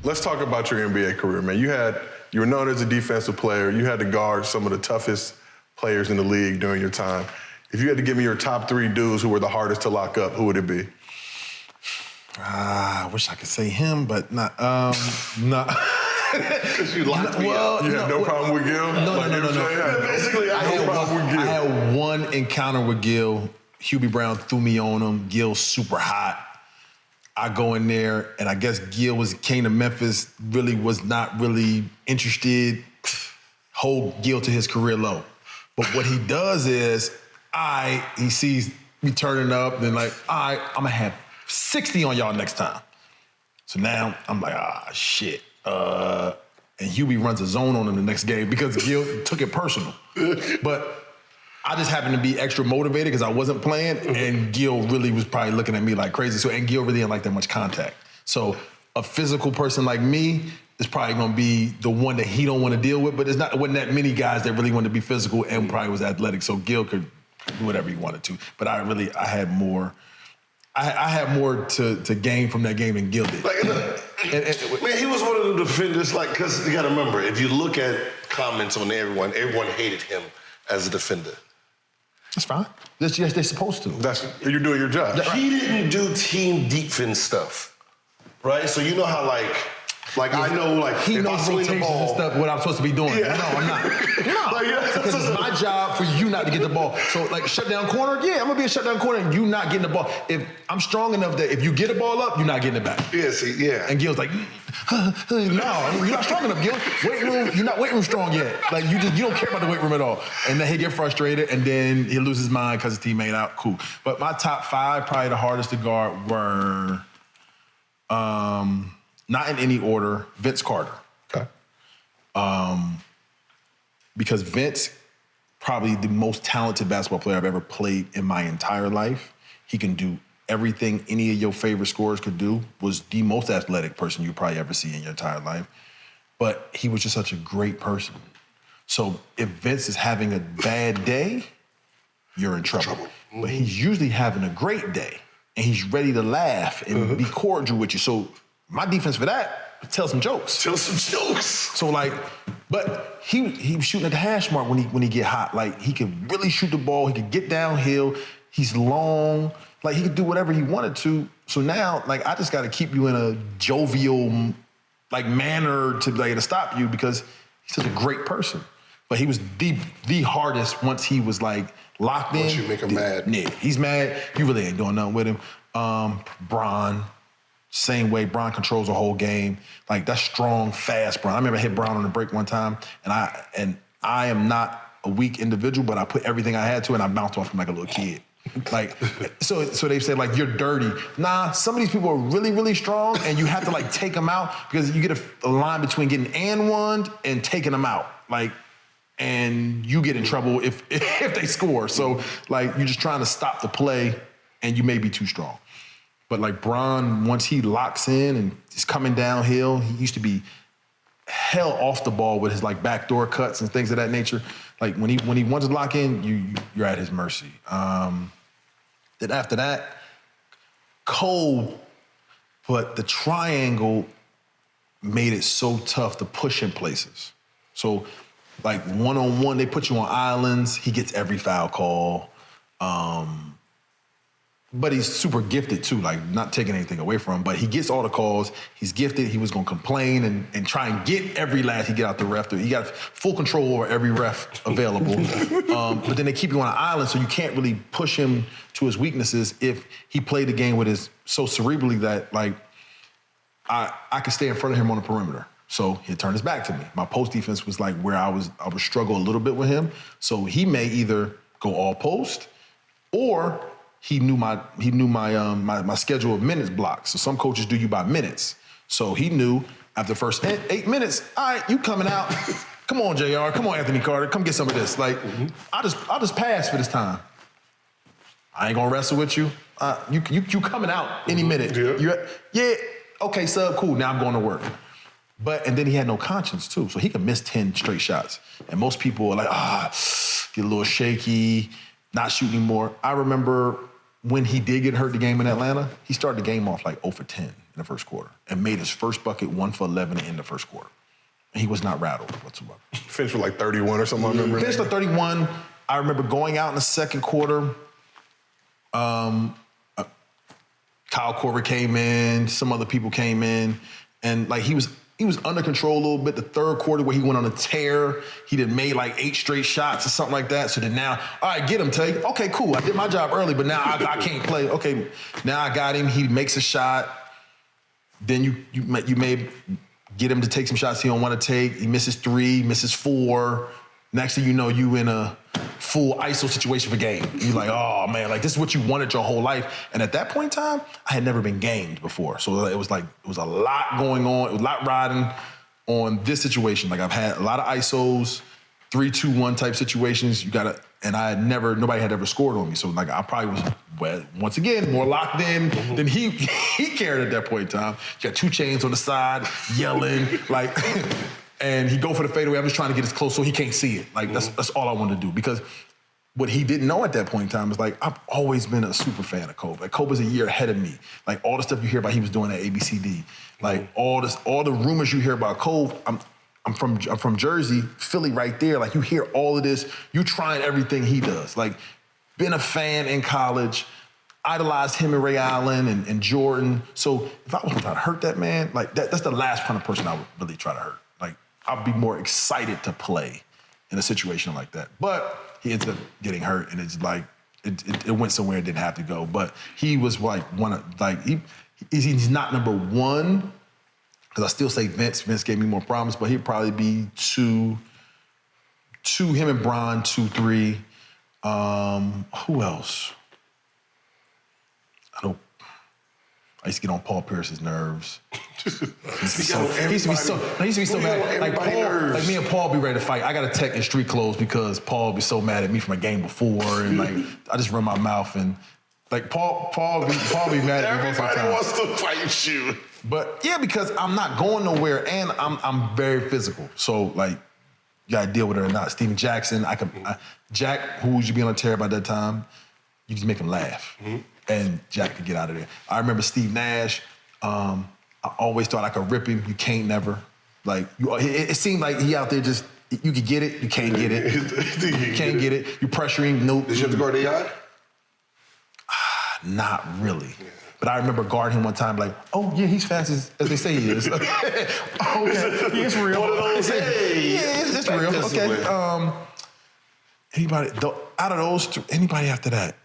let's talk about your NBA career, man. You were known as a defensive player. You had to guard some of the toughest players in the league during your time. If you had to give me your top 3 dudes who were the hardest to lock up, who would it be? I wish I could say him, but not. Because you locked me up. You have no problem with Gil? No. Basically, I had no problem with Gil. I had one encounter with Gil. Hubie Brown threw me on him. Gil's super hot. I go in there, and I guess Gil came to Memphis, really was not really interested. Hold Gil to his career low. But what he does is, he sees me turning up, then like, all right, I'm gonna have 60 on y'all next time. So now I'm like, shit. And Hubie runs a zone on him the next game because Gil took it personal. But I just happened to be extra motivated because I wasn't playing, and Gil really was probably looking at me like crazy. And Gil really didn't like that much contact. So a physical person like me is probably going to be the one that he don't want to deal with, but it wasn't that many guys that really wanted to be physical and probably was athletic. So Gil could do whatever he wanted to. But I had more. I had more to gain from that game than Gil did. Man, he was one of the defenders, because you got to remember, if you look at comments on everyone hated him as a defender. That's fine. Yes, they're supposed to. You're doing your job. He didn't do team defense stuff, right? So you know how, I know, he if knows I swing the rotations ball, and stuff, what I'm supposed to be doing. Yeah. No, I'm not. No, because it's my job for you not to get the ball. So, shutdown corner, yeah, I'm going to be a shutdown corner and you not getting the ball. If I'm strong enough that if you get the ball up, you're not getting it back. Yeah, see, yeah. And Gil's like, no, you're not strong enough, Gil. Weight room, you're not weight room strong yet. You don't care about the weight room at all. And then he'll get frustrated and then he'll lose his mind because his teammate out. Cool. But my top 5, probably the hardest to guard were, not in any order, Vince Carter. Okay. Because Vince, probably the most talented basketball player I've ever played in my entire life. He can do everything any of your favorite scorers could do. Was the most athletic person you probably ever see in your entire life. But he was just such a great person. So if Vince is having a bad day, you're in trouble. Mm-hmm. But he's usually having a great day. And he's ready to laugh and be cordial with you. So my defense for that, tell some jokes. So but he was shooting at the hash mark when he get hot. He could really shoot the ball. He could get downhill. He's long. He could do whatever he wanted to. So now, I just got to keep you in a jovial, manner to stop you because he's such a great person. But he was the hardest once he was locked in. Once you make him mad. Yeah, he's mad. You really ain't doing nothing with him. Bron. Same way, Bron controls the whole game. That's strong, fast Bron. I remember I hit Bron on the break one time, and I am not a weak individual, but I put everything I had to, and I bounced off him like a little kid. So they say you're dirty. Nah, some of these people are really, really strong, and you have to take them out because you get a line between getting and and taking them out. And you get in trouble if they score. So you're just trying to stop the play, and you may be too strong. But Bron, once he locks in and is coming downhill, he used to be hell off the ball with his backdoor cuts and things of that nature. When he wants to lock in, you're at his mercy. Then after that, cold, but the triangle made it so tough to push in places. So one-on-one, they put you on islands. He gets every foul call. But he's super gifted too, not taking anything away from him, but he gets all the calls. He's gifted. He was going to complain and try and get every last he get out the ref. He got full control over every ref available. But then they keep you on an island, so you can't really push him to his weaknesses if he played the game with his so cerebrally that I could stay in front of him on the perimeter. So he'd turn his back to me. My post defense was where I would struggle a little bit with him. So he may either go all post or he knew my schedule of minutes blocks. So some coaches do you by minutes. So he knew after the first 8 minutes, all right, you coming out. Come on, JR. Come on, Anthony Carter. Come get some of this. I'll just pass for this time. I ain't gonna wrestle with you. You coming out any minute. Yeah. Okay, sub, cool. Now I'm going to work. And then he had no conscience too. So he could miss 10 straight shots. And most people are get a little shaky, not shoot anymore. I remember when he did get hurt the game in Atlanta, he started the game off 0 for 10. And the first quarter and made his first bucket 1 for 11 in the first quarter. And he was not rattled whatsoever. Finished with like 31 or something, I remember. Finished with 31. I remember going out in the second quarter. Kyle Korver came in, some other people came in, and like he was under control a little bit. The third quarter where he went on a tear, he did made like 8 straight shots or something like that. So then now, all right, get him, Tay. Okay, cool. I did my job early, but now I can't play. Okay, now I got him. He makes a shot. Then you may get him to take some shots he don't want to take. He misses 3, misses 4. Next thing you know, you in a full ISO situation for game. You're like, oh man, like this is what you wanted your whole life. And at that point in time, I had never been gamed before. So it was a lot going on. It was a lot riding on this situation. Like I've had a lot of ISOs, 3-2-1 type situations. Nobody had ever scored on me. So like I probably was, once again, more locked in than he cared at that point in time. You got 2 chains on the side, yelling, like, and he go for the fadeaway. I'm just trying to get as close so he can't see it. Like that's all I wanted to do. Because what he didn't know at that point in time is like, I've always been a super fan of Kobe. Like Kobe's a year ahead of me. Like all the stuff you hear about he was doing at ABCD. Like all the rumors you hear about Kobe, I'm from Jersey, Philly right there. Like you hear all of this, you trying everything he does. Like been a fan in college, idolized him and Ray Allen and Jordan. So if I was trying to hurt that man, like that's the last kind of person I would really try to hurt. Like I'd be more excited to play in a situation like that. But he ended up getting hurt, and it's like it went somewhere it didn't have to go. But he was like he's not number 1. Because I still say Vince. Vince gave me more problems, but he'd probably be 2, him and Bron, 2, 3. Who else? I used to get on Paul Pierce's nerves. He used to be so mad. Like me and Paul be ready to fight. I got to tech in street clothes because Paul be so mad at me from a game before, and like I just run my mouth and like Paul be mad at me most of the time. Everybody wants to fight you. But yeah, because I'm not going nowhere and I'm very physical. So like, you gotta deal with it or not. Steven Jackson, Jack, who would you be on a tear by that time? You just make him laugh. And Jack could get out of there. I remember Steve Nash. I always thought I could rip him. You can't never. Like, it seemed like he out there just, you could get it, you can't get it. You can't get it. You pressure him, nope. Did you have to guard AI? Not really. But I remember guarding him one time like, oh, yeah, he's fast as they say he is. Okay, it's real. One of those, hey. Yeah, it's real. Okay. Anybody, out of those, anybody after that?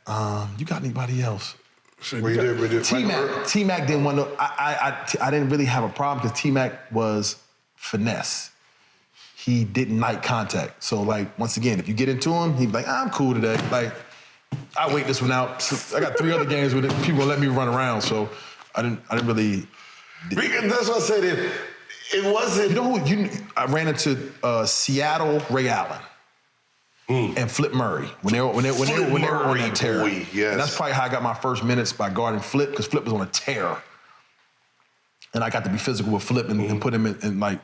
You got anybody else? We did. T-Mac didn't want to, I didn't really have a problem because T-Mac was finesse. He didn't like contact. So like, once again, if you get into him, he'd be like, I'm cool today. Like, I wait this one out. So I got 3 other games with it. People let me run around, so I didn't really. That's what I said. It wasn't. You know who? I ran into Seattle Ray Allen and Flip Murray when they were on that tear. Yes. And that's probably how I got my first minutes by guarding Flip because Flip was on a tear, and I got to be physical with Flip and put him in like,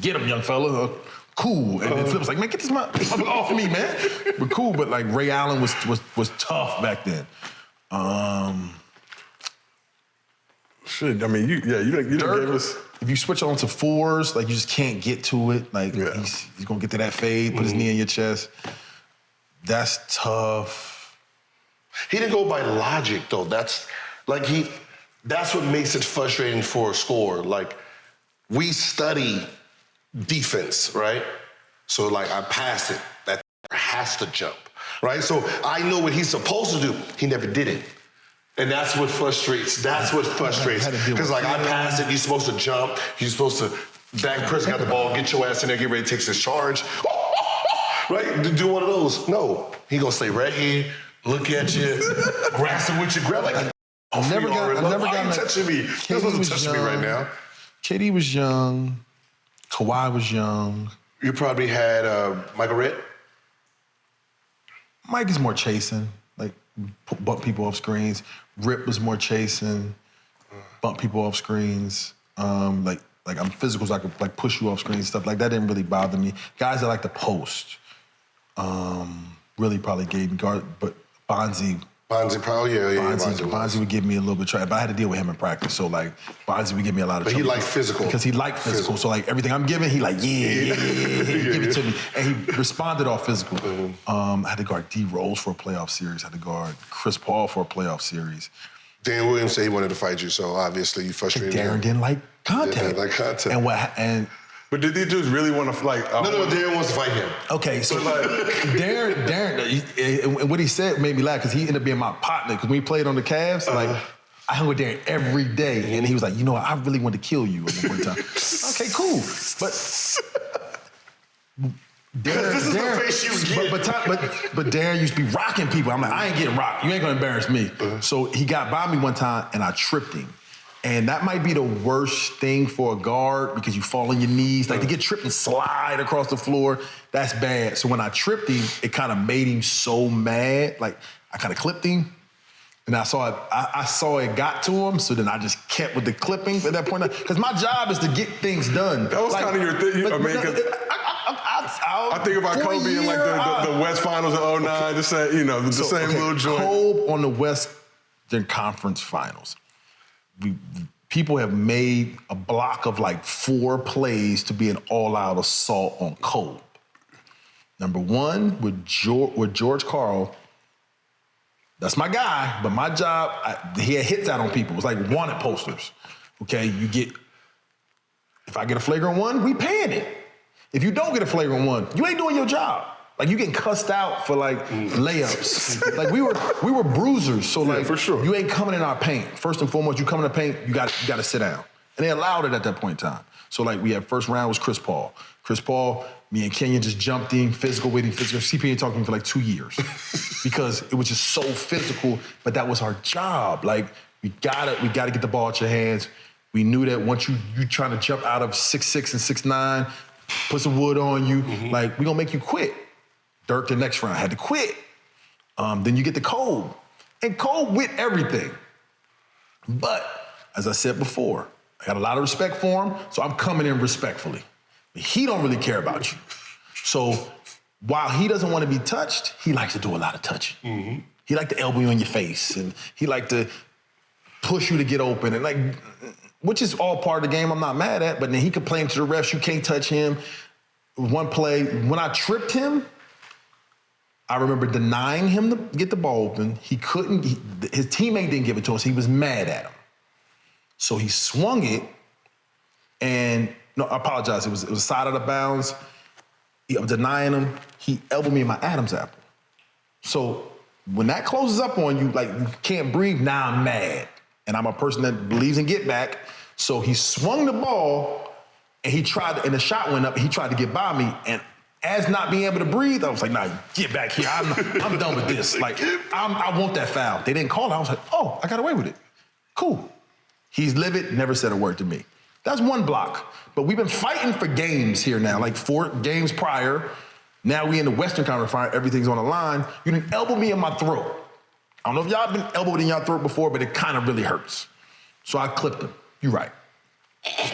get him, young fella. Cool. And then Flip was like, man, get this off me, man. But cool, but like Ray Allen was tough back then. Shit, I mean, you gave us. If you switch on to 4s, like you just can't get to it. Like he's gonna get to that fade, put his knee in your chest. That's tough. He didn't go by logic though. That's what makes it frustrating for a scorer. Like we study defense, right? So like I pass it, that has to jump, right? So I know what he's supposed to do. He never did it. And that's what frustrates. Because like I pass it, you're supposed to jump, you're supposed to, that person got the ball, get your ass in there, get ready to take his charge. Right? Do one of those. No. He gonna stay right here, look at you, grasp it with your grab like I never got why are you touching me? You're supposed to touch me right now. KD was young. Kawhi was young. You probably had Michael Redd? Mike is more chasing, like bump people off screens. Rip was more chasing, bump people off screens. Like I'm physical, so I could like push you off screens, stuff like that didn't really bother me. Guys that like the post really probably gave me guard, but Bonzi Bonzi, probably, yeah. Bonzi would give me a little bit of try, but I had to deal with him in practice. So like Bonzi would give me a lot of But trouble. he liked physical. Because he liked physical. So like everything I'm giving, he like, yeah. Give it to me. And he responded off physical. I had to guard D Rose for a playoff series. I had to guard Chris Paul for a playoff series. Dan Williams said he wanted to fight you, so obviously you frustrated him. Darren didn't like contact. Didn't like contact. And But did these dudes really want to like? No, Darren wants to fight him. okay, so Darren, and what he said made me laugh because he ended up being my partner. Because when we played on the Cavs, like I hung with Darren every day, and he was like, you know, I really wanted to kill you at one time. Okay, cool, but Darren, This is the face you get. but Darren used to be rocking people. I'm like, I ain't getting rocked. You ain't gonna embarrass me. So he got by me one time, and I tripped him. And that might be the worst thing for a guard because you fall on your knees. Like to get tripped and slide across the floor, that's bad. So when I tripped him, it kind of made him so mad. Like I kind of clipped him. And I saw it got to him, so then I just kept with the clippings at that point. Because my job is to get things done. That was kind of your thing. I mean, I think about Kobe in like the West Finals in 09, the same, the same little joint. Kobe on the Western Conference Finals. People have made a block of like 4 plays to be an all-out assault on Kobe. Number one, with George Karl, that's my guy, but my job, he had hits out on people. It was like wanted posters. Okay, if I get a flagrant one, we paying it. If you don't get a flagrant one, you ain't doing your job. Like you getting cussed out for like layups. Like we were bruisers, so like for sure. You ain't coming in our paint. First and foremost, you come in the paint, you got to sit down. And they allowed it at that point in time. So like we had first round was Chris Paul. Chris Paul, me and Kenyon just jumped in, physical with him, physical. CP ain't talking to me for like 2 years because it was just so physical. But that was our job. Like we gotta get the ball at your hands. We knew that once you trying to jump out of 6'6" and 6'9", put some wood on you, like we gonna make you quit. Dirk the next round had to quit. Then you get the Kobe. And Kobe with everything. But, as I said before, I got a lot of respect for him, so I'm coming in respectfully. But he don't really care about you. So, while he doesn't want to be touched, he likes to do a lot of touching. He like to elbow you in your face, and he like to push you to get open, and like, which is all part of the game I'm not mad at, but then he complained to the refs, you can't touch him. One play, when I tripped him, I remember denying him to get the ball open. He couldn't, his teammate didn't give it to him, so he was mad at him. So he swung it, and, no, I apologize, it was a side out of bounds. I'm denying him. He elbowed me in my Adam's apple. So when that closes up on you, like you can't breathe, now I'm mad. And I'm a person that believes in get back. So he swung the ball, and and the shot went up, and he tried to get by me, and as not being able to breathe, I was like, nah, get back here. I'm done with this. Like, I want that foul. They didn't call it. I was like, oh, I got away with it. Cool. He's livid, never said a word to me. That's one block. But we've been fighting for games here now, like 4 games prior. Now we in the Western Conference Final, everything's on the line. You didn't elbow me in my throat. I don't know if y'all been elbowed in your throat before, but it kind of really hurts. So I clipped him. You're right.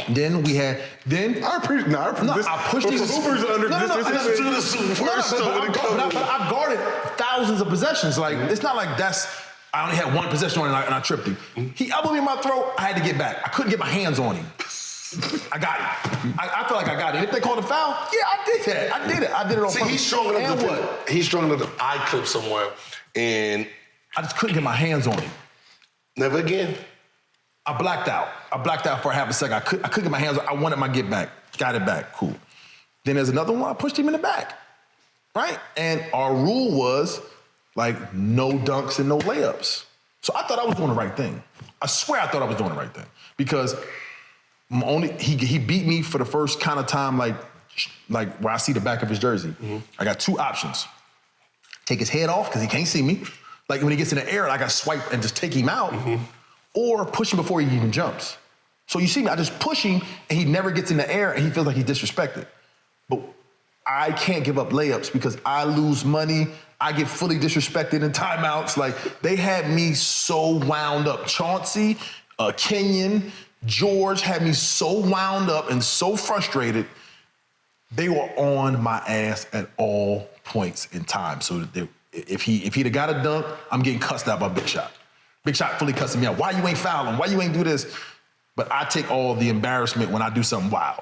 Then we had, I pushed these. But I've guarded thousands of possessions. Like, it's not like I only had one possession on it and I tripped him. He elbowed me in my throat, I had to get back. I couldn't get my hands on him. I got it. I feel like I got it. If they called a foul, yeah, I did that. I did it. I did it on purpose. He's strong enough to eye clip somewhere, and I just couldn't get my hands on him. Never again. I blacked out for half a second. I couldn't get my hands on. I wanted my get back. Got it back. Cool. Then there's another one. I pushed him in the back. Right? And our rule was like no dunks and no layups. So I thought I was doing the right thing. I swear I thought I was doing the right thing because he beat me for the first kind of time like where I see the back of his jersey. I got 2 options. Take his head off because he can't see me. Like when he gets in the air, I got to swipe and just take him out. Or push him before he even jumps. So you see me, I just push him and he never gets in the air and he feels like he's disrespected. But I can't give up layups because I lose money. I get fully disrespected in timeouts. Like they had me so wound up. Chauncey, Kenyon, George had me so wound up and so frustrated. They were on my ass at all points in time. So If he'd have got a dunk, I'm getting cussed out by Big Shot. Big Shot fully cussing me out. Why you ain't fouling? Why you ain't do this? But I take all the embarrassment when I do something wild.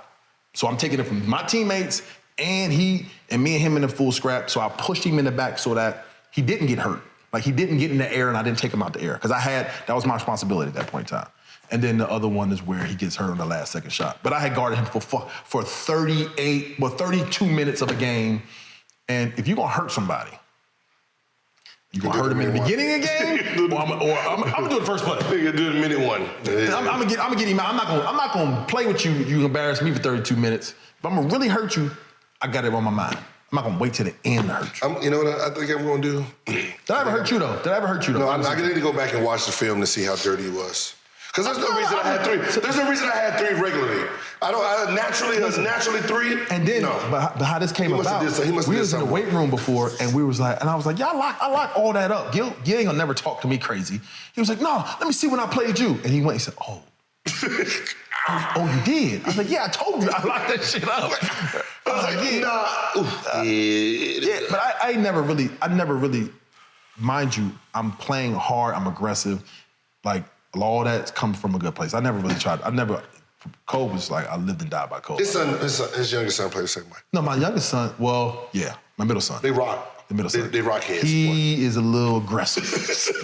So I'm taking it from my teammates and me and him in a full scrap. So I pushed him in the back so that he didn't get hurt. Like he didn't get in the air and I didn't take him out the air. Because that was my responsibility at that point in time. And then the other one is where he gets hurt on the last second shot. But I had guarded him for 32 minutes of a game. And if you're gonna hurt somebody, you gonna hurt him in the beginning of the game, or I'm gonna do it the first play. You can do it minute one. I'm gonna get him out. I'm not gonna play with you. You embarrass me for 32 minutes. If I'm gonna really hurt you, I got it on my mind. I'm not gonna wait till the end to hurt you. You know what I think I'm gonna do? Did I ever hurt you though? No, I'm not gonna need to go back and watch the film to see how dirty he was. Because there's no reason I had three. There's no reason I had three regularly. I naturally three. And then, no. but how this came about, we was in the weight room before, and I was like, yeah, I lock all that up. Gil ain't gonna never talk to me crazy. He was like, no, let me see when I played you. And he went and said, oh, you did? I was like, yeah, I told you I locked that shit up. I was like, yeah. But I never really, mind you, I'm playing hard, I'm aggressive, like, all that comes from a good place. I never really tried. Cole was like, I lived and died by Cole. His youngest son played the same way. No, my youngest son, my middle son. They rock. The middle son. They rock heads. He is a little aggressive.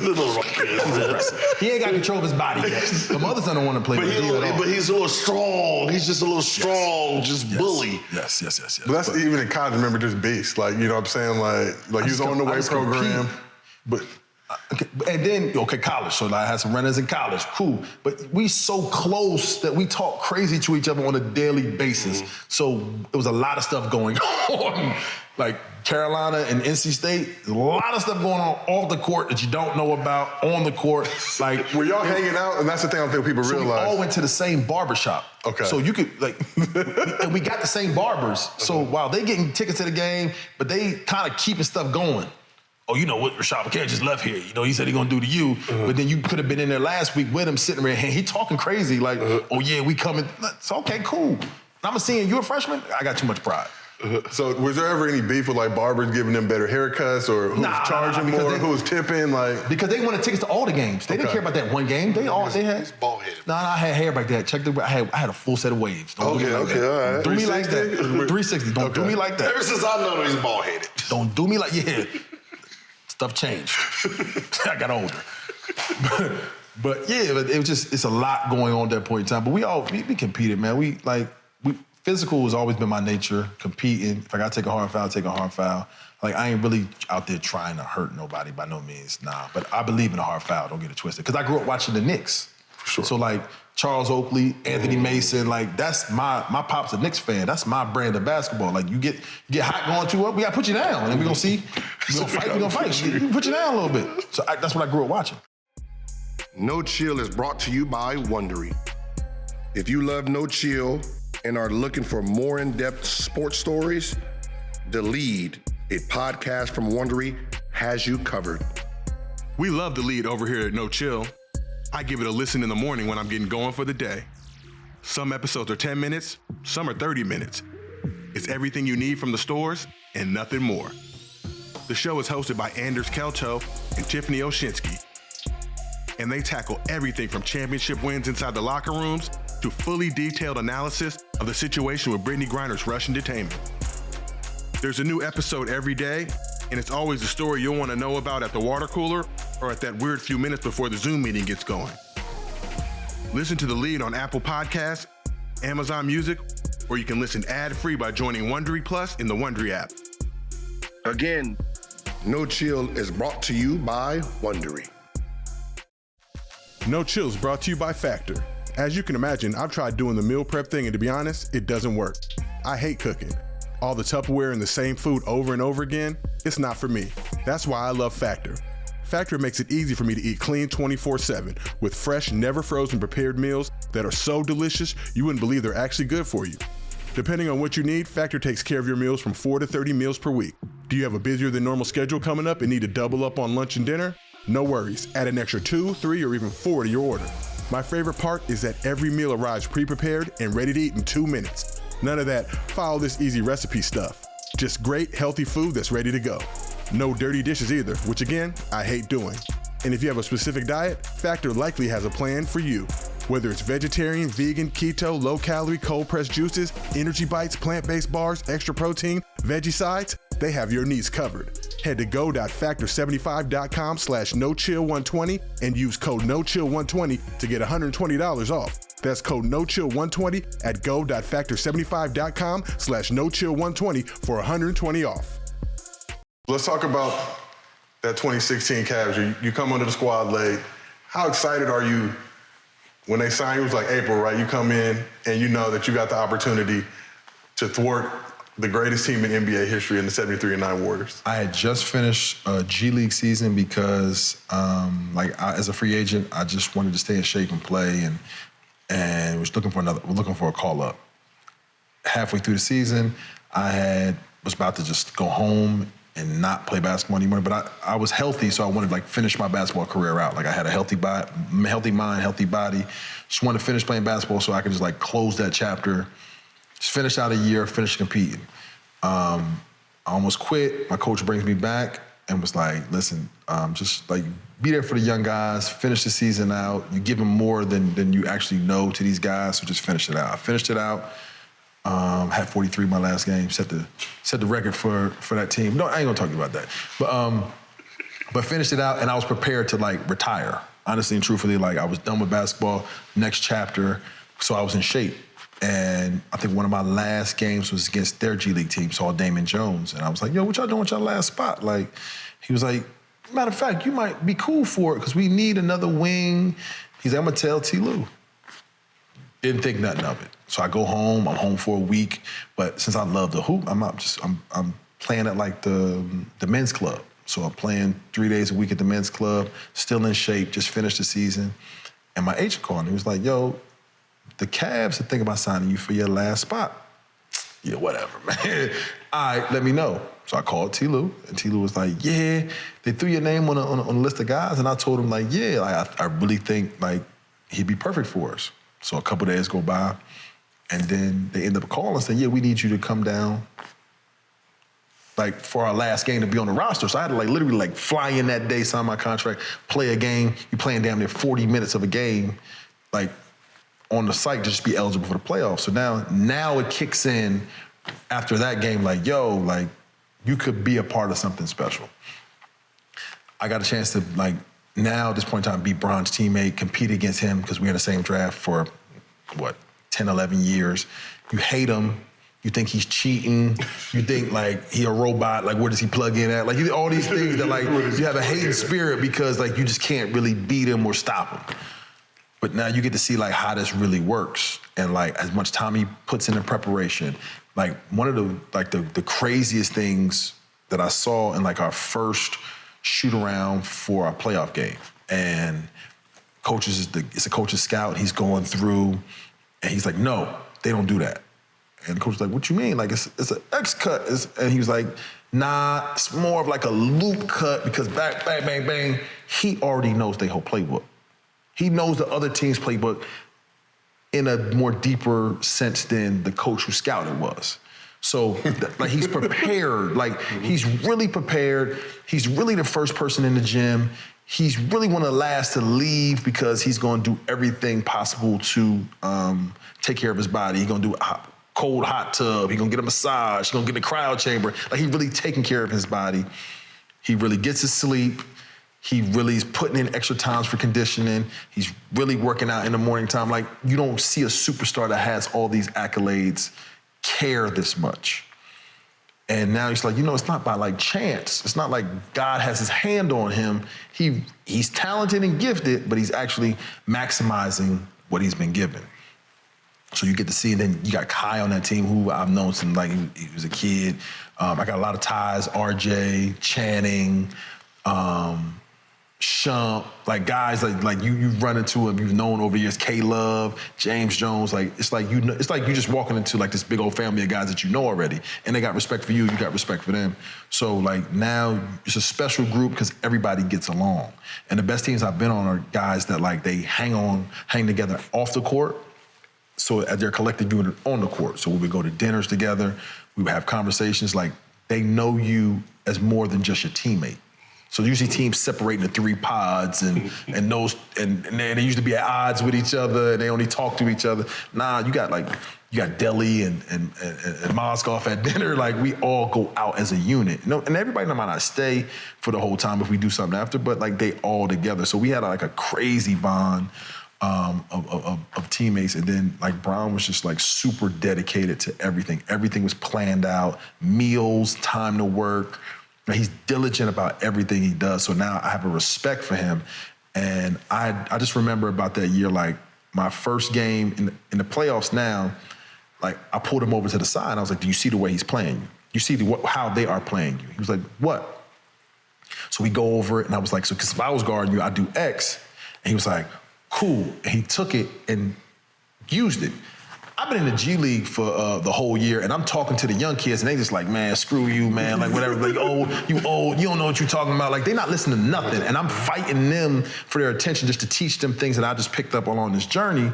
Little rock heads. He's aggressive. He ain't got control of his body yet. The mother son don't want to play with him. But he's a little strong. He's just a little strong, bully. Yes. But that's even in college, remember, just beast. Like, you know what I'm saying? Like he was on the weight program. But and then, college. So I had some runners in college, cool. But we so close that we talk crazy to each other on a daily basis. Mm-hmm. So it was a lot of stuff going on. Like Carolina and NC State, there's a lot of stuff going on off the court that you don't know about on the court. Like, were y'all hanging out? And that's the thing I don't think people realize. We all went to the same barbershop. Okay. So you could, and we got the same barbers. So while they getting tickets to the game, but they kind of keeping stuff going. Oh, you know what, Rashad McCary just left here. You know, he said he gonna do to you, but then you could have been in there last week with him sitting there, and he talking crazy like, oh yeah, we coming. It's okay, cool. I'm seeing you a freshman. I got too much pride. So was there ever any beef with like barbers giving them better haircuts or who's charging more, who's tipping? Like because they wanted tickets to all the games. They didn't care about that one game. They had. He's bald headed. No, I had hair back there. I had a full set of waves. Don't do me like that. All right. Do me like that. 360. Don't do me like that. Ever since I know he's bald headed. Don't do me like Stuff changed. I got older. but it was just, it's a lot going on at that point in time. But we competed, man. Physical has always been my nature, competing. If I gotta take a hard foul, take a hard foul. Like, I ain't really out there trying to hurt nobody by no means, nah. But I believe in a hard foul, don't get it twisted. Because I grew up watching the Knicks. For sure. So, like, Charles Oakley, Anthony Mason, like, that's my pop's a Knicks fan. That's my brand of basketball. Like, you get hot going too up, we gotta put you down. And we're gonna see, we're gonna fight. You put you down a little bit. So that's what I grew up watching. No Chill is brought to you by Wondery. If you love No Chill and are looking for more in-depth sports stories, The Lead, a podcast from Wondery, has you covered. We love The Lead over here at No Chill. I give it a listen in the morning when I'm getting going for the day. Some episodes are 10 minutes, some are 30 minutes. It's everything you need from the stores and nothing more. The show is hosted by Anders Kelto and Tiffany Oshinsky. And they tackle everything from championship wins inside the locker rooms to fully detailed analysis of the situation with Brittany Griner's Russian detainment. There's a new episode every day, and it's always the story you'll want to know about at the water cooler or at that weird few minutes before the Zoom meeting gets going. Listen to The Lead on Apple Podcasts, Amazon Music, or you can listen ad-free by joining Wondery Plus in the Wondery app. Again, No Chill is brought to you by Wondery. No Chill is brought to you by Factor. As you can imagine, I've tried doing the meal prep thing, and to be honest, it doesn't work. I hate cooking. All the Tupperware and the same food over and over again, it's not for me. That's why I love Factor. Factor makes it easy for me to eat clean 24/7 with fresh, never frozen prepared meals that are so delicious you wouldn't believe they're actually good for you. Depending on what you need, Factor takes care of your meals from 4 to 30 meals per week. Do you have a busier than normal schedule coming up and need to double up on lunch and dinner? No worries, add an extra 2, 3, or even 4 to your order. My favorite part is that every meal arrives pre-prepared and ready to eat in 2 minutes. None of that follow this easy recipe stuff. Just great, healthy food that's ready to go. No dirty dishes either, which again, I hate doing. And if you have a specific diet, Factor likely has a plan for you. Whether it's vegetarian, vegan, keto, low-calorie, cold-pressed juices, energy bites, plant-based bars, extra protein, veggie sides, they have your needs covered. Head to go.factor75.com/nochill120 and use code NOCHILL120 to get $120 off. That's code NOCHILL120 at go.factor75.com/nochill120 for $120 off. Let's talk about that 2016 Cavs. You come under the squad late. How excited are you when they signed you? It was like April, right? You come in and you know that you got the opportunity to thwart the greatest team in NBA history in the 73-9 Warriors. I had just finished a G League season because, as a free agent, I just wanted to stay in shape and play, and was looking for a call up. Halfway through the season, was about to just go home and not play basketball anymore. But I was healthy, so I wanted to finish my basketball career out. I had a healthy mind, healthy body. Just wanted to finish playing basketball so I could just close that chapter. Just finish out a year, finish competing. I almost quit. My coach brings me back and was like, listen, be there for the young guys, finish the season out. You give them more than you actually know to these guys, so just finish it out. I finished it out. Had 43 my last game, set the record for that team. No, I ain't gonna talk about that. But finished it out, and I was prepared to retire. Honestly and truthfully, I was done with basketball, next chapter, so I was in shape. And I think one of my last games was against their G League team, saw Damon Jones. And I was like, yo, what y'all doing with y'all last spot? He was like, matter of fact, you might be cool for it because we need another wing. He's like, I'm gonna tell T. Lou. Didn't think nothing of it. So I go home, I'm home for a week. But since I love the hoop, I'm playing at the men's club. So I'm playing 3 days a week at the men's club, still in shape, just finished the season. And my agent called and he was like, yo, the Cavs are thinking about signing you for your last spot. Yeah, whatever, man. All right, let me know. So I called T. Lou, and T. Lou was like, yeah, they threw your name on a list of guys, and I told him, I really think, he'd be perfect for us. So a couple days go by, and then they end up calling and saying, yeah, we need you to come down, for our last game to be on the roster. So I had to, literally, fly in that day, sign my contract, play a game. You're playing damn near 40 minutes of a game, on the site, just be eligible for the playoffs. So now it kicks in after that game, you could be a part of something special. I got a chance to, now at this point in time, be Bron's teammate, compete against him because we're in the same draft for, 10, 11 years. You hate him. You think he's cheating. You think, he a robot. Where does he plug in at? All these things that, you have a hating spirit because, you just can't really beat him or stop him. But now you get to see how this really works and as much time he puts into preparation. One of the craziest things that I saw in our first shoot around for our playoff game. And it's a coach's scout. He's going through and he's like, no, they don't do that. And the coach was like, what you mean? It's an X cut. And he was like, nah, it's more of a loop cut because bang, bang, bang, bang. He already knows their whole playbook. He knows the other team's playbook in a more deeper sense than the coach who scouted was. So, he's prepared. He's really prepared. He's really the first person in the gym. He's really one of the last to leave because he's going to do everything possible to take care of his body. He's going to do a cold hot tub. He's going to get a massage. He's going to get in the cryo chamber. He's really taking care of his body. He really gets his sleep. He really is putting in extra times for conditioning. He's really working out in the morning time. You don't see a superstar that has all these accolades care this much. And now he's it's not by chance. It's not God has his hand on him. He's talented and gifted, but he's actually maximizing what he's been given. So you get to see, and then you got Kai on that team, who I've known since he was a kid. I got a lot of ties, RJ, Channing, Shump, guys you run into him, you've known over years, K-Love, James Jones, it's like you just walking into this big old family of guys that you know already, and they got respect for you, you got respect for them. So now it's a special group because everybody gets along. And the best teams I've been on are guys that they hang together off the court, so as their collective unit on the court. So we would go to dinners together, we would have conversations they know you as more than just your teammate. So usually teams separate into 3 pods and they usually be at odds with each other and they only talk to each other. Nah, you got Deli and Moskoff at dinner. Like we all go out as a unit. And everybody might not stay for the whole time if we do something after, but like they all together. So we had like a crazy bond of teammates. And then like Brown was just like super dedicated to everything. Everything was planned out, meals, time to work. He's diligent about everything he does. So now I have a respect for him. And I just remember about that year, like my first game in the playoffs now, like I pulled him over to the side. And I was like, do you see the way he's playing you? You see how they are playing you? He was like, what? So we go over it and I was like, so because if I was guarding you, I'd do X. And he was like, cool. And he took it and used it. I've been in the G League for the whole year, and I'm talking to the young kids, and they just like, man, screw you, man, like whatever, like, you old, you don't know what you're talking about. Like, they not listening to nothing, and I'm fighting them for their attention just to teach them things that I just picked up along this journey,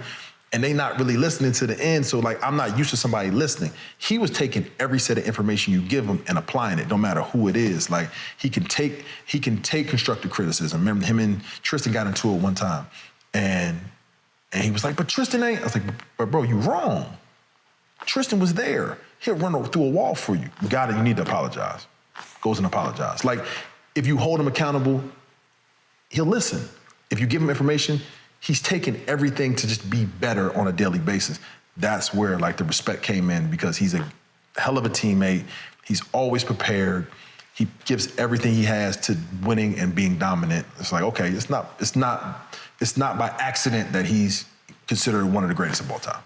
and they not really listening to the end, so like, I'm not used to somebody listening. He was taking every set of information you give him and applying it, no matter who it is. Like, he can take constructive criticism. Remember, him and Tristan got into it one time, and he was like, but Tristan ain't. I was like, but bro, you wrong. Tristan was there. He'll run through a wall for you. You got it, you need to apologize. Goes and apologize. Like, if you hold him accountable, he'll listen. If you give him information, he's taking everything to just be better on a daily basis. That's where like the respect came in because he's a hell of a teammate. He's always prepared. He gives everything he has to winning and being dominant. It's like, okay, it's not by accident that he's considered one of the greatest of all time.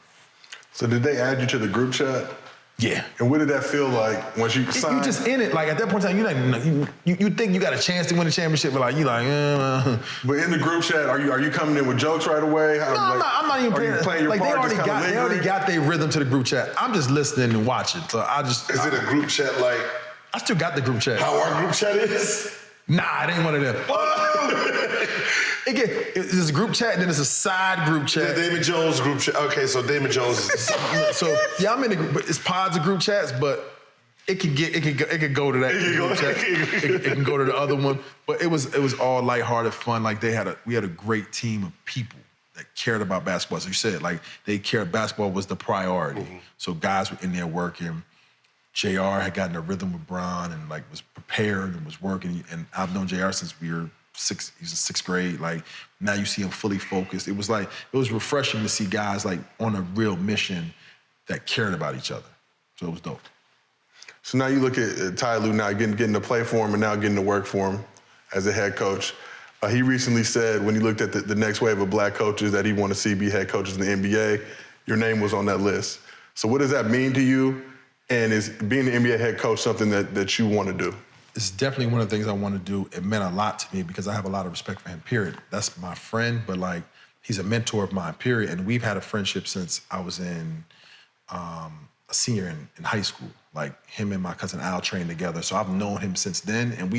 So did they add you to the group chat? Yeah. And what did that feel like once you signed? You just in it. Like at that point in time, you think you got a chance to win the championship, but like you like. But in the group chat, are you coming in with jokes right away? I'm not even playing. Playing your like part, they already got their rhythm to the group chat. I'm just listening and watching. So Is it a group chat like? I still got the group chat. How our group chat is? Nah, it ain't one of them. It's a group chat, and then it's a side group chat. The Damon Jones group chat. Okay, so Damon Jones is. So yeah, I'm in the group, but it's pods of group chats, but it could go to that group chat. It can go to the other one. But it was all lighthearted fun. Like we had a great team of people that cared about basketball. As you said, like they cared basketball was the priority. Mm-hmm. So guys were in there working. JR had gotten a rhythm with Bron and like was prepared and was working. And I've known JR since he was in 6th grade. Like now you see him fully focused. It was refreshing to see guys like on a real mission that cared about each other. So it was dope. So now you look at Ty Lue now getting to play for him and now getting to work for him as a head coach. He recently said when he looked at the next wave of black coaches that he wanted to see be head coaches in the NBA, your name was on that list. So what does that mean to you? And is being the NBA head coach something that you want to do? It's definitely one of the things I want to do. It meant a lot to me because I have a lot of respect for him, period. That's my friend, but like he's a mentor of mine, period. And we've had a friendship since I was a senior in high school. Like him and my cousin Al trained together. So I've known him since then. And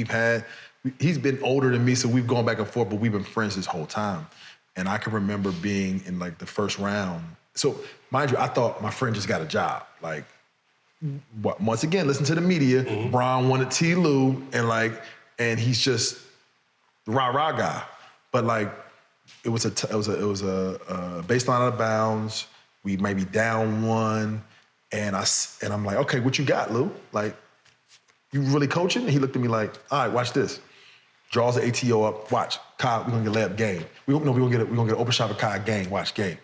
he's been older than me, so we've gone back and forth, but we've been friends this whole time. And I can remember being in like the first round. So mind you, I thought my friend just got a job. Like, once again, listen to the media. Mm-hmm. Bron wanted T. Lue, and he's just the rah-rah guy. But like, it was a baseline out of bounds. We may be down 1, and I'm like, okay, what you got, Lue? Like, you really coaching? And he looked at me like, all right, watch this. Draws the ATO up. Watch, Kai, we're gonna get layup game. We're gonna get an open shot for Kai game. Watch game.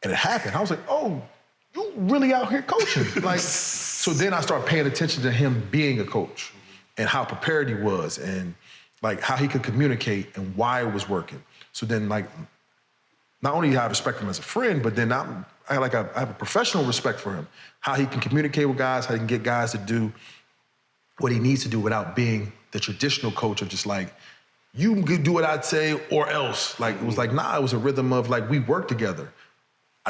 And it happened. I was like, oh. You really out here coaching. Like, so then I started paying attention to him being a coach and how prepared he was and like how he could communicate and why it was working. So then like, not only do I respect him as a friend, but then I have a professional respect for him. How he can communicate with guys, how he can get guys to do what he needs to do without being the traditional coach of just like, you can do what I'd say or else. Like, it was like, nah, it was a rhythm of like, we work together.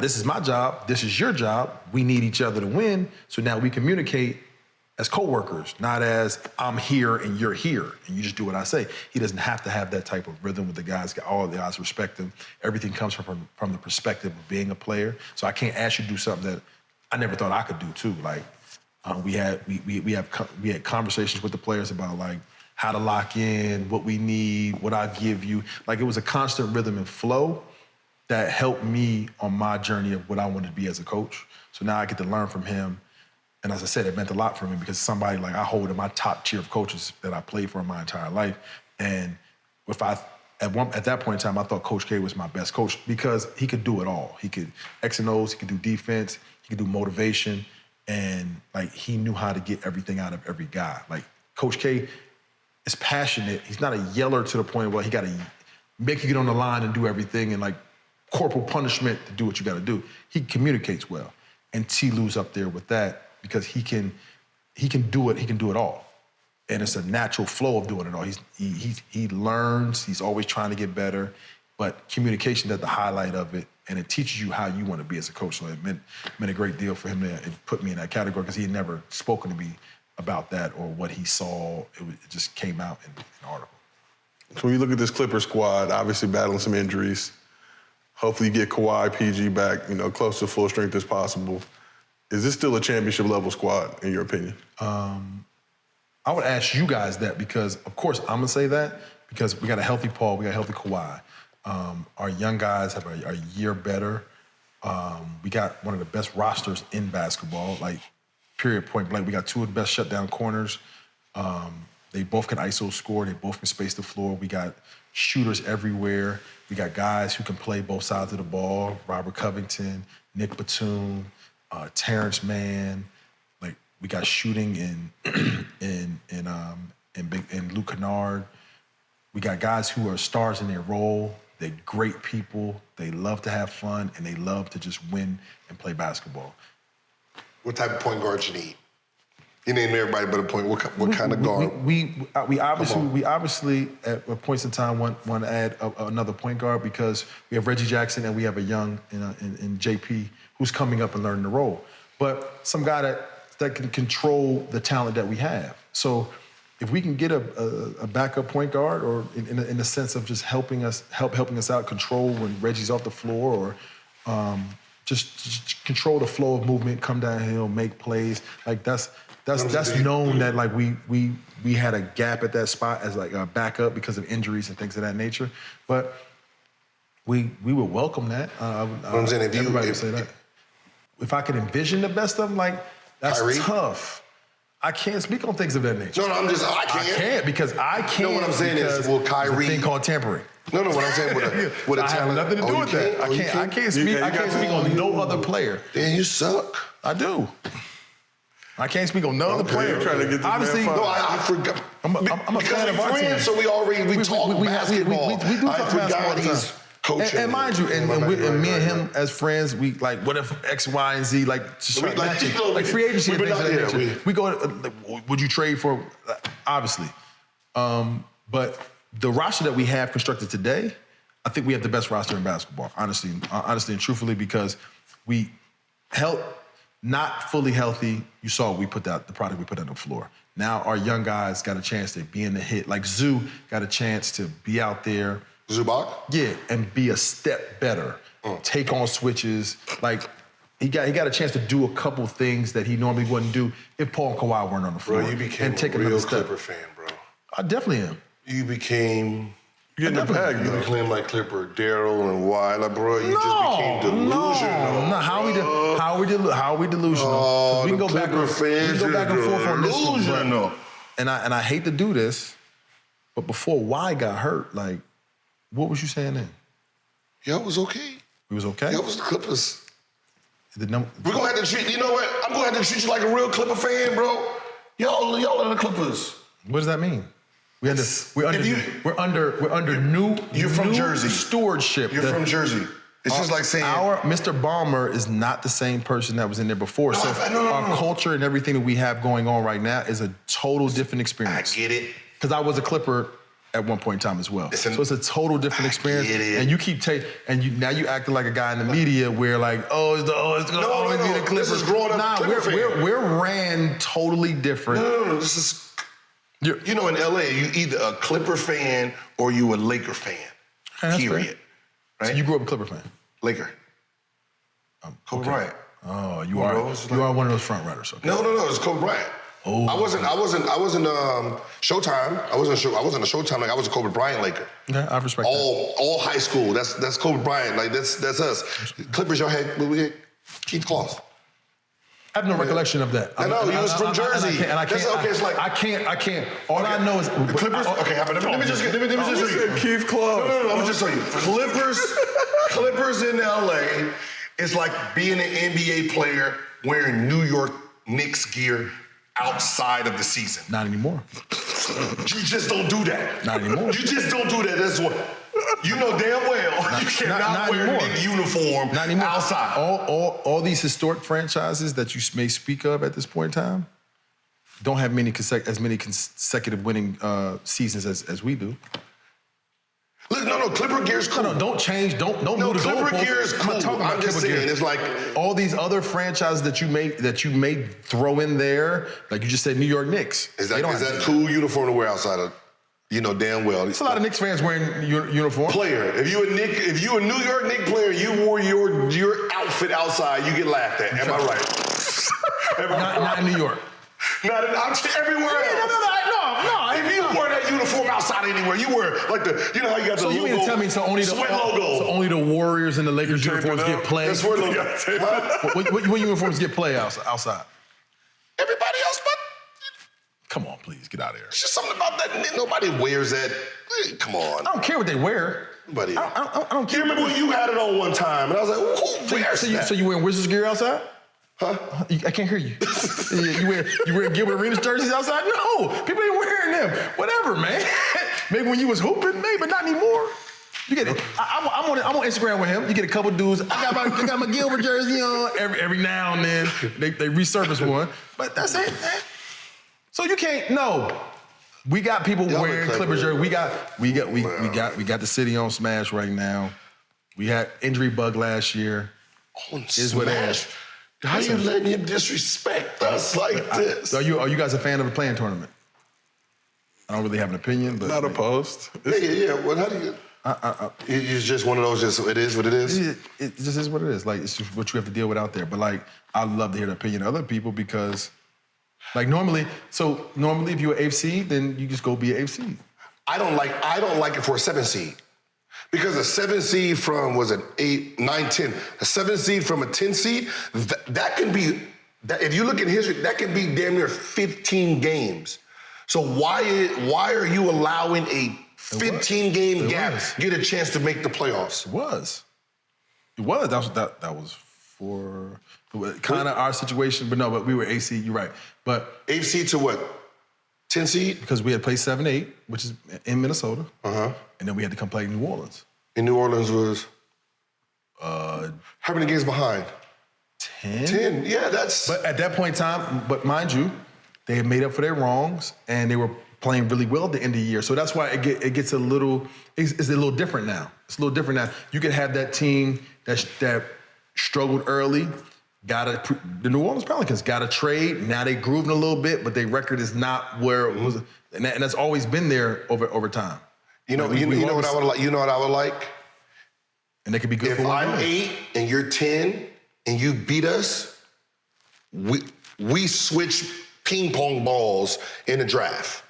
This is my job, this is your job, we need each other to win, so now we communicate as coworkers, not as I'm here and you're here, and you just do what I say. He doesn't have to have that type of rhythm with the guys. All the guys respect him. Everything comes from the perspective of being a player. So I can't ask you to do something that I never thought I could do too. Like, We had conversations with the players about like how to lock in, what we need, what I give you. Like it was a constant rhythm and flow that helped me on my journey of what I wanted to be as a coach. So now I get to learn from him. And as I said, it meant a lot for me because somebody like I hold in my top tier of coaches that I played for in my entire life. And at that point in time, I thought Coach K was my best coach because he could do it all. He could X and O's, he could do defense, he could do motivation, and like he knew how to get everything out of every guy. Like Coach K is passionate. He's not a yeller to the point where he got to make you get on the line and do everything and like corporal punishment to do what you got to do. He communicates well, and T. Lou's up there with that because he can do it. He can do it all. And it's a natural flow of doing it all. He learns. He's always trying to get better, but communication is the highlight of it, and it teaches you how you want to be as a coach. So it meant a great deal for him to put me in that category because he had never spoken to me about that or what he saw. It just came out in an article. So when you look at this Clippers squad, obviously battling some injuries, hopefully you get Kawhi, PG back, close to full strength as possible. Is this still a championship level squad in your opinion? I would ask you guys that because, of course, I'm going to say that because we got a healthy Paul, we got a healthy Kawhi. Our young guys have a year better. We got one of the best rosters in basketball, like, period, point blank. We got two of the best shutdown corners. They both can ISO score. They both can space the floor. We got shooters everywhere. We got guys who can play both sides of the ball. Robert Covington, Nick Batum, Terrence Mann. We got shooting in Luke Kennard. We got guys who are stars in their role. They're great people. They love to have fun, and they love to just win and play basketball. What type of point guard you need? You name everybody but a point. What kind of guard? We obviously at points in time want to add another point guard because we have Reggie Jackson and we have a young in JP who's coming up and learning the role. But some guy that can control the talent that we have. So if we can get a backup point guard or in the sense of just helping us out, control when Reggie's off the floor or just control the flow of movement, come downhill, make plays, like that's known that like we had a gap at that spot as like a backup because of injuries and things of that nature. But we would welcome that. I'm saying everybody would say that. If I could envision the best of them, like that's Kyrie? Tough. I can't speak on things of that nature. No, I can't. I can't because I can't. No, what I'm saying is, will Kyrie? There's a thing called tampering. No, what I'm saying with a I talent. have nothing to do with that. I can't speak. I can't speak on no other player. Then you suck. I do. I can't speak on no other player. Trying to get this Obviously, man No, I forgot. I'm a fan of our team. So we talk basketball. We do talk I forgot basketball all the he's time. coaching. And mind you, and me and him as friends, we like, what if X, Y, and Z, like, just We, like, like, matching, you know, like free agency we've and been things of out that here, nature. We go, would you trade for, obviously. But the roster that we have constructed today, I think we have the best roster in basketball, honestly and truthfully, because we not fully healthy. You saw the product we put on the floor. Now our young guys got a chance to be in the hit. Like Zoo got a chance to be out there. Zubac? Yeah, and be a step better. Take on switches. Like he got a chance to do a couple things that he normally wouldn't do if Paul and Kawhi weren't on the floor. Bro, you became and take a real another step. Clipper fan, bro. I definitely am. You became... You're getting the bag, You though. became like Clipper, Daryl, and Why. Like, bro, you just became delusional. No, how are we delusional? 'Cause we can go back and forth on this one. Delusional. And I hate to do this, but before Y got hurt, like, what was you saying then? Yeah, it was okay. It was okay? Yeah, it was the Clippers. The number, We're gonna have to treat, you know what? I'm gonna have to treat you like a real Clipper fan, bro. Y'all are the Clippers. what does that mean? We're under new. You're from new Jersey. Stewardship. You're from Jersey. It's just like saying Our Mr. Ballmer is not the same person that was in there before. So no. our culture and everything that we have going on right now is a total different I experience. get it. Because I was a Clipper at one point in time as well. So it's a total different experience. get it. And you keep now you acting like a guy in the media where like, it's gonna always be the Clippers. This is growing up Nah, Clipper fan. we're ran totally different. No, this is. You know, in LA, you either a Clipper fan or you a Laker fan. That's Period. fair. Right? So you grew up a Clipper fan. Laker. Kobe Bryant. Oh, you are one of those front runners. Okay. No, it's Kobe Bryant. Oh. I wasn't Showtime. I wasn't a Showtime. Like I was a Kobe Bryant Laker. Okay, I respect that. All high school. That's Kobe Bryant. Like that's us. Clippers, y'all had Keith Kloss. I have no recollection of that. I know, he was from Jersey. I can't. All I know is the Clippers. Let me just show you. Keith Kloss. No, I'm just show you. Clippers in LA is like being an NBA player wearing New York Knicks gear outside of the season. Not anymore. You just don't do that. Not anymore. You just don't do that. That's what you know damn well. You cannot wear a Knicks uniform outside. All these historic franchises that you may speak of at this point in time don't have as many consecutive winning seasons as we do. No, Clipper gear is cool. No, don't change. Don't move the goalposts. Clipper gear is cool. I'm just saying, it's like all these other franchises that you may throw in there, like you just said, New York Knicks. Is that cool uniform to wear outside of? You know damn well. There's a lot of Knicks fans wearing uniform. Player, if you a New York Knicks player, you wore your outfit outside, you get laughed at. Am I right? Not in New York. Not everywhere else. No. If you wore that uniform outside anywhere, you wear like how you got the logo. So you mean to tell me only the Warriors and the Lakers uniforms get play? That's where what uniforms get play outside? Everybody else, but come on, please get out of here. It's just something about that. Nobody wears that. Come on. I don't care what they wear. Buddy, I don't care. You remember when you had it on one time, and I was like, who wears that? So you wearing Wizards gear outside? Huh? I can't hear you. you wear Gilbert Arenas jerseys outside? No, people ain't wearing them. Whatever, man. Maybe when you was hooping, but not anymore. You get it. I'm on Instagram with him. You get a couple dudes. I got my Gilbert jersey on. Every now and then they resurface one, but that's it, man. So you can't. No, we got people wearing Clippers jerseys. We got the city on smash right now. We had injury bug last year. On smash. How you letting him disrespect us like this? Are you guys a fan of the playing tournament? I don't really have an opinion, but not opposed. Yeah. Well, how do you? It's just one of those. Just it is what it is. It just is what it is. Like it's just what you have to deal with out there. But like, I'd love to hear the opinion of other people because, like, normally if you're an AFC, then you just go be an AFC. I don't like it for a 7 seed. Because a 7 seed from was an 8, 9, 10. A 7 seed from a 10 seed, that can be, if you look at history, that can be damn near 15 games. So why are you allowing a 15-game gap get a chance to make the playoffs? It was. That was for kind of our situation, but we were AC. You're right, but AC to what? 10 seed? Because we had played 7-8, which is in Minnesota. And then we had to come play New Orleans. And New Orleans was? How many games behind? 10. 10, yeah, that's... But at that point in time, but mind you, they had made up for their wrongs, and they were playing really well at the end of the year. So that's why it gets a little... It's a little different now. It's a little different now. You can have that team that struggled early, the New Orleans Pelicans got a trade. Now they grooving a little bit, but their record is not where it was, and that's always been there over time. You know what I would like. You know what I would like. And they could be good. If I'm 8 and you're 10 and you beat us, we switch ping pong balls in the draft.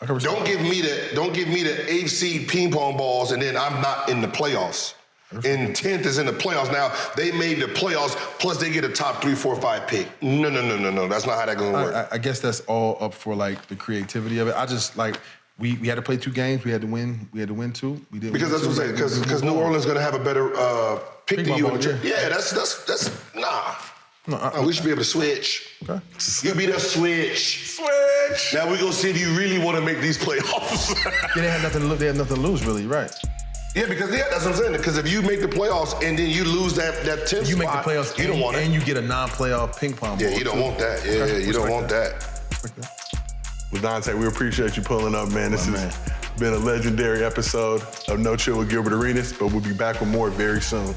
Don't give me the AFC ping pong balls and then I'm not in the playoffs. And 10th is in the playoffs. Now, they made the playoffs, plus they get a top 3, 4, 5 pick. No. That's not how that's going to work. I guess that's all up for, like, the creativity of it. I just, like, we had to play 2 games. We had to win 2. We did because that's what I'm saying. Because New Orleans is going to have a better pick than you. Yeah, that's nah. No, we should be able to switch. Okay. You beat us, switch. Now we're going to see if you really want to make these playoffs. Yeah, they had nothing to lose, really, right? Yeah, because that's what I'm saying. Because if you make the playoffs and then you lose that 10th you make the playoffs, you don't want it. And you get a non-playoff ping pong ball. Yeah, you don't want that. Yeah, you don't want that. Well, Dahntay, we appreciate you pulling up, man. This has been a legendary episode of No Chill with Gilbert Arenas, but we'll be back with more very soon.